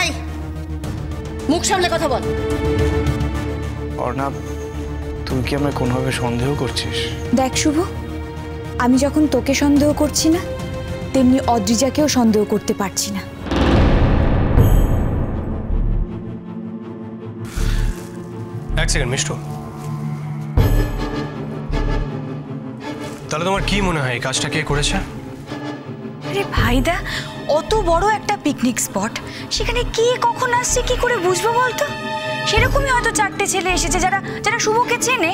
এই মুখ সামলে কথা বল। অর্ণব, তুই কি আমায় কোনোভাবে সন্দেহ করছিস? দেখ শুভ, আমি যখন তোকে সন্দেহ করছি না, তেমনি অদ্রিজাকেও সন্দেহ করতে পারছি না। এক সেকেন্ড মিষ্টু, তাহলে তোমার কি মনে হয় এই কাজটা কে করেছে? আরে ভাইদা, অত বড় একটা পিকনিক স্পট, সেখানে কে কখন আসছে কি করে বুঝবো বলতো? সেরকমই হয়তো চারটে ছেলে এসেছে যারা যারা শুভকে চেনে।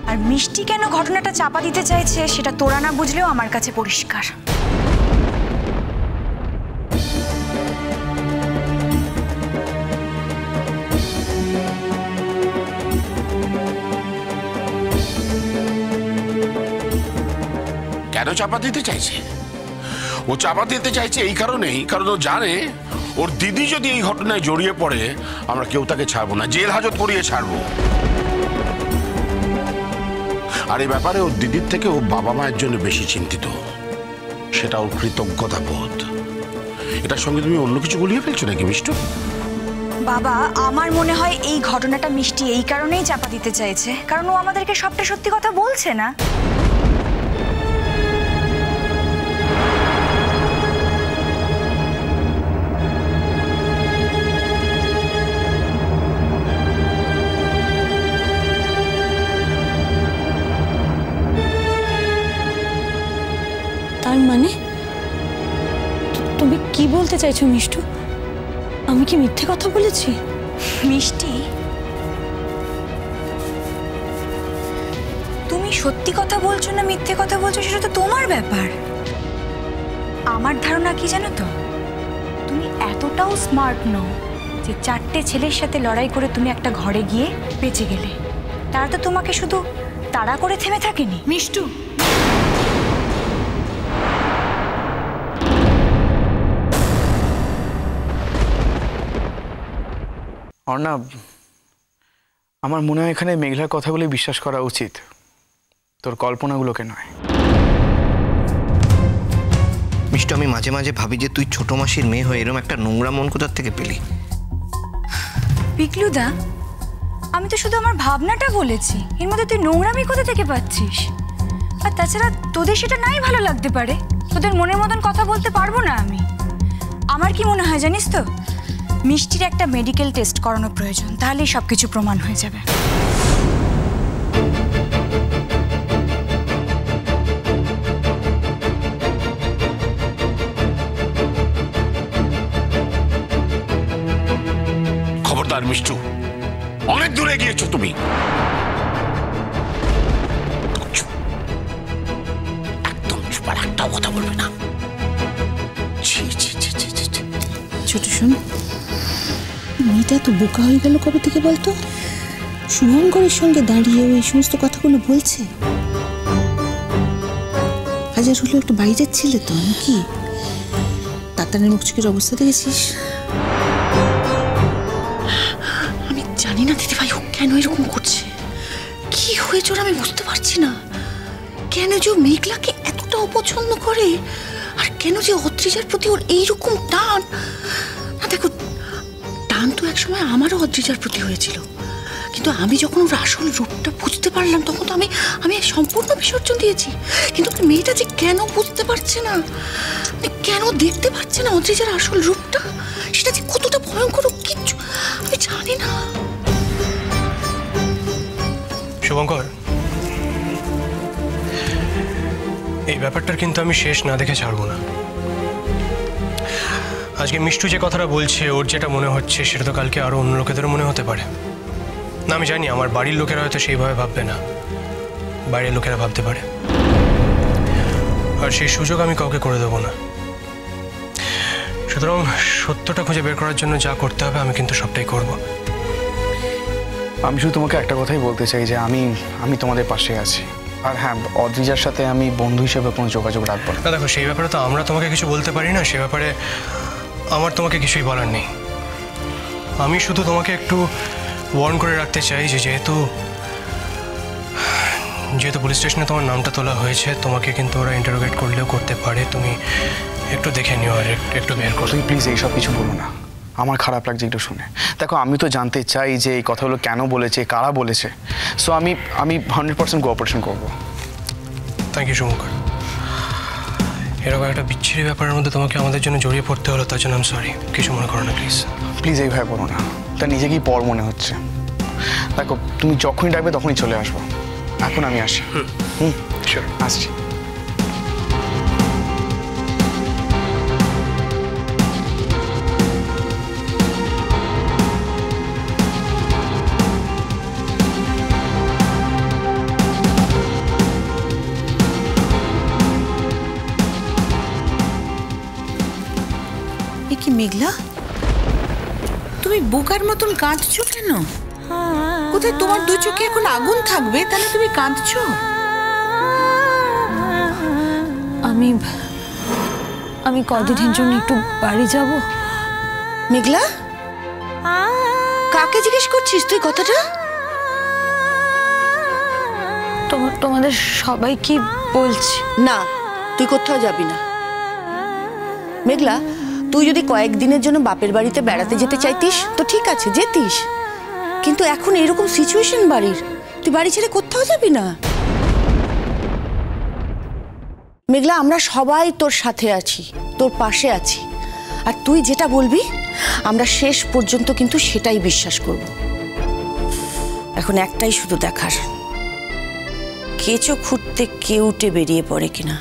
আর মিষ্টি কেন ঘটনাটা চাপা দিতে চাইছে সেটা তোরা না বুঝলেও আমার কাছে পরিষ্কার। কেন চাপা দিতে চাইছে? ও চাপা দিতে চাইছে এই কারণেই, কারণ ও জানে ওর দিদি যদি এই ঘটনায় জড়িয়ে পড়ে আমরা কেউ তাকে ছাড়বো না, জেল হাজত করিয়ে ছাড়বো। আর এই ব্যাপারে ওর দিদির থেকে ও বাবা মায়ের জন্য বেশি চিন্তিত, সেটা ওর কৃতজ্ঞতা বোধ। এটার সঙ্গে তুমি অন্য কিছু গুলিয়ে ফেলছো নাকি মিষ্টু? বাবা, আমার মনে হয় এই ঘটনাটা মিষ্টি এই কারণেই চাপা দিতে চাইছে কারণ ও আমাদেরকে সবটা সত্যি কথা বলছে না। তার মানে তুমি কি বলতে চাইছো মিষ্টু? আমি কি মিথ্যে কথা বলেছি? মিষ্টি, তুমি সত্যি কথা বলছো না মিথ্যে কথা বলছো সেটা তো তোমার ব্যাপার। আমার ধারণা কি জানো তো, তুমি এতটাও স্মার্ট নও যে চারটে ছেলের সাথে লড়াই করে তুমি একটা ঘরে গিয়ে বেঁচে গেলে। তারা তো তোমাকে শুধু তাড়া করে থেমে থাকেনি। মিষ্টু, অর্ণব, আমার মনে হয় এখানে মেঘলার কথাগুলি বিশ্বাস করা উচিত, তোর কল্পনাগুলোকে নয়। মিষ্টু, আমি মাঝে মাঝে ভাবি যে তুই ছোট মাসির মেয়ে হয়ে এরকম একটা নোংরা মন কোথার থেকে পেলি? পিকলুদা, আমি তো শুধু আমার ভাবনাটা বলেছি, এর মধ্যে তুই নোংরামি কোথা থেকে পাচ্ছিস? আর তাছাড়া তোদের সেটা নাই ভালো লাগতে পারে, তোদের মনের মতন কথা বলতে পারবো না আমি। আমার কি মনে হয় জানিস তো, মিষ্টির একটা মেডিকেল টেস্ট করানো প্রয়োজন, তাহলেই সবকিছু প্রমাণ হয়ে যাবে। খবরদার মিষ্টু, অনেক দূরে গিয়েছো তুমি। একদম চুপ, আর একটাও কথা বলবে না। ছোট শোন, মেয়েটা তো বোকা হয়ে গেল কবে থেকে বলতো? শুভঙ্করের সঙ্গে দাঁড়িয়ে এই সমস্ত কথাগুলো বলছে। হাজার হলো একটু বাইরের ছিলে তো, নাকি? তাতানের মুখ চোখের অবস্থা দেখেছিস? আমি জানি না দিদিভাই ও কেন এরকম করছে, কি হয়েছে ওর আমি বুঝতে পারছি না। কেন যে মেঘলাকে এতটা অপছন্দ করে, আর কেন যে অদ্রিজার প্রতি ওর এইরকম টান। না দেখো, টান তো একসময় আমারও অদ্রিজার প্রতি হয়েছিল, কিন্তু আমি যখন ওর আসল রূপটা বুঝতে পারলাম তখন তো আমি সম্পূর্ণ বিসর্জন দিয়েছি। কিন্তু মেয়েটা যে কেন বুঝতে পারছে না, কেন দেখতে পাচ্ছে না অদ্রিজার আসল রূপটা, সেটা যে কতটা ভয়ঙ্কর কিচ্ছু আমি জানি না। শুভঙ্কর, এই ব্যাপারটার কিন্তু আমি শেষ না দেখে ছাড়বো না। আজকে মিষ্টু যে কথাটা বলছে, ওর যেটা মনে হচ্ছে সেটা তো কালকে আরো অন্য লোকেদেরও মনে হতে পারে। না, আমি জানি আমার বাড়ির লোকেরা হয়তো সেইভাবে ভাববে না, বাইরের লোকেরা ভাবতে পারে, আর সেই সুযোগ আমি কাউকে করে দেবো না। সুতরাং সত্যটা খুঁজে বের করার জন্য যা করতে হবে আমি কিন্তু সবটাই করব। আমি শুধু তোমাকে একটা কথাই বলতে চাই যে আমি তোমাদের পাশে আছি। আর হ্যাঁ, অদ্রিজার সাথে আমি বন্ধু হিসেবে কোনো যোগাযোগ রাখবো না। দেখো, সেই ব্যাপারে তো আমরা তোমাকে কিছু বলতে পারি না, সে ব্যাপারে আমার তোমাকে কিছুই বলার নেই। আমি শুধু তোমাকে একটু ওয়ার্ন করে রাখতে চাই যে যেহেতু পুলিশ স্টেশনে তোমার নামটা তোলা হয়েছে, তোমাকে কিন্তু ওরা ইন্টারোগেট করলেও করতে পারে। তুমি একটু দেখে নিও আর একটু বের করো। তুই প্লিজ এইসব কিছু বলো না, আমার খারাপ লাগছে একটু শুনে। দেখো আমি তো জানতে চাই যে এই কথাগুলো কেন বলেছে, কারা বলেছে। সো আমি 100% কোঅপারেশন করবো। Thank you Shubhankar. এরকম একটা বিচ্ছিরি ব্যাপারের মধ্যে তোমাকে আমাদের জন্য জড়িয়ে পড়তে হলো, তার জন্য আমি সরি। কিছু মনে করো না প্লিজ। প্লিজ এইভাবে বলো না, তা নিজেকেই পর মনে হচ্ছে। দেখো তুমি যখনই ডাকবে তখনই চলে আসবো। এখন আমি আসি। আসছি। এ কি মেঘলা, তুমি বোকার মতন কাঁদছো কেন? কোথায় তোমার দুই চোখে এখন আগুন থাকবে, তাহলে তুমি কাঁদছো? আমি কদিনের জন্য একটু বাড়ি যাব। মেঘলা, কাকে জিজ্ঞেস করছিস তুই কথাটা? তোমাদের সবাই কি বলছি? না, তুই কোথাও যাবি না। মেঘলা, তুই যদি কয়েকদিনের জন্য বাপের বাড়িতে বেড়াতে যেতে চাইতিস তো ঠিক আছে, যেতিস। কিন্তু এখন এরকম সিচুয়েশন বাড়ির, তুই বাড়ি ছেড়ে কোথাও যাবি না। মেঘলা, আমরা সবাই তোর সাথে আছি, তোর পাশে আছি। আর তুই যেটা বলবি আমরা শেষ পর্যন্ত কিন্তু সেটাই বিশ্বাস করব। এখন একটাই শুধু দেখার, কেঁচো খুঁড়তে কেউটে বেরিয়ে পড়ে কিনা।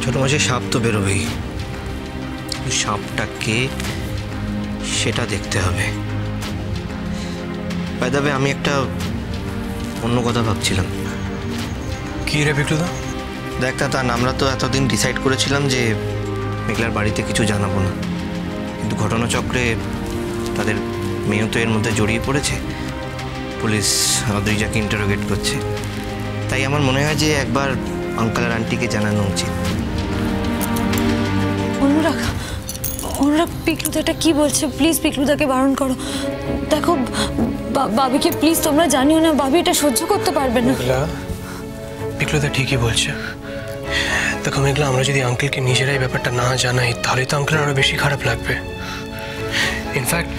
ছোট মাসে সাপ তো বেরোবেই, সাপটা কে সেটা দেখতে হবে। তবে আমি একটা অন্য কথা ভাবছিলাম। কি রে বিক্লুদা? দেখ তা আমরা তো এতদিন ডিসাইড করেছিলাম যে মেঘলার বাড়িতে কিছু জানাবো না, কিন্তু ঘটনাচক্রে তাদের মেয়ে তো এর মধ্যে জড়িয়ে পড়েছে। পুলিশ অদ্রিজাকে ইন্টারোগেট করছে, তাই আমার মনে হয় যে একবার আঙ্কেল আর আন্টিকে জানানো উচিত। অনুরাগ, পিকলুদাটা কি বলছে? প্লিজ পিকলুদাকে বারণ করো। দেখো বাবিকে প্লিজ তোমরা জানিও না, বাবি এটা সহ্য করতে পারবে না। পিকলুদা ঠিকই বলছে। দেখো মেঘলা, আমরা যদি আঙ্কেলকে নিজেরাই ব্যাপারটা না জানাই তাহলে তো আঙ্কেলের আরো বেশি খারাপ লাগবে। ইনফ্যাক্ট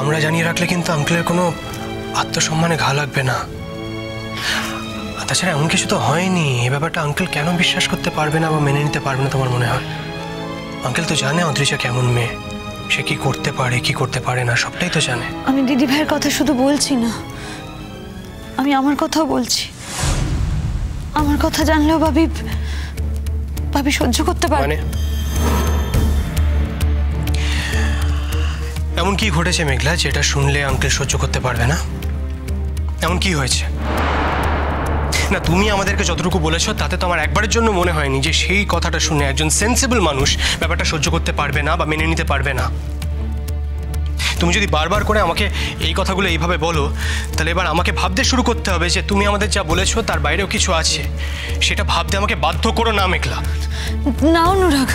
আমরা জানিয়ে রাখলে কিন্তু আঙ্কেলের কোনো আত্মসম্মানে ঘা লাগবে না। তাছাড়া এমন কিছু তো হয়নি, এই ব্যাপারটা আঙ্কেল কেন বিশ্বাস করতে পারবে না বা মেনে নিতে পারবে না তোমার মনে হয়? আঙ্কেল তো জানে অদ্রিজা কেমন মেয়ে, সে কি করতে পারে কি করতে পারে না সবটাই তো জানে। আমি দিদি ভাইয়ের কথা শুধু বলছি না, আমি আমার কথাও বলছি। আমার কথা জানলেও ভাবি সহ্য করতে পারে। মানে এমন কি ঘটেছে মেঘলা যেটা শুনলে আঙ্কেল সহ্য করতে পারবে না? এমন কি হয়েছে? না, তুমি আমাদেরকে যতটুকু বলেছো তাতে তো আমার একবারের জন্য মনে হয়নি যে সেই কথাটা শুনে একজন সেন্সিবল মানুষ ব্যাপারটা সহ্য করতে পারবে না বা মেনে নিতে পারবে না। তুমি যদি বারবার করে আমাকে এই কথাগুলো এইভাবে বলো তাহলে এবার আমাকে ভাবতে শুরু করতে হবে যে তুমি আমাদের যা বলেছো তার বাইরেও কিছু আছে। সেটা ভাবতে আমাকে বাধ্য করো না মেঘলা। না অনুরাগ,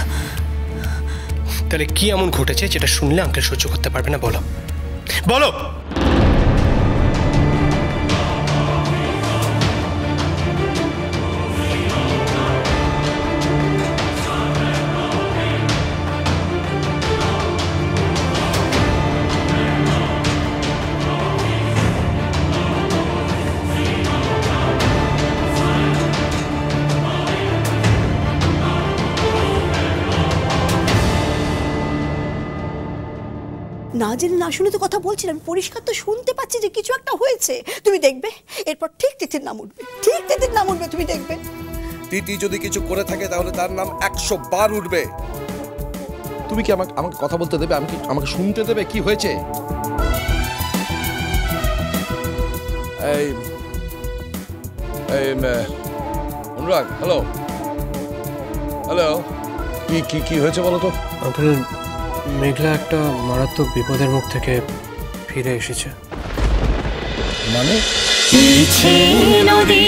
তাহলে কি এমন ঘটেছে যেটা শুনলে আঙ্কেল সহ্য করতে পারবে না? বলো বলো। না জেনে না শুনে তো কথা বলছিলাম, পরিষ্কার তো শুনতে পাচ্ছি যে কিছু একটা হয়েছে। তুমি দেখবে এরপর ঠিক তিথির নাম উঠবে, ঠিক তিথির নাম উঠবে, তুমি দেখবে। তিথি যদি কিছু করে থাকে তাহলে তার নাম 100 বার উঠবে। তুমি কি আমাকে কথা বলতে দেবে? আমাকে শুনতে দেবে কি হয়েছে? এই অনুরাগ, হ্যালো কি হয়েছে বলো তো? আঙ্কেল, মেঘলা একটা মারাত্মক বিপদের মুখ থেকে ফিরে এসেছে। মানে নদী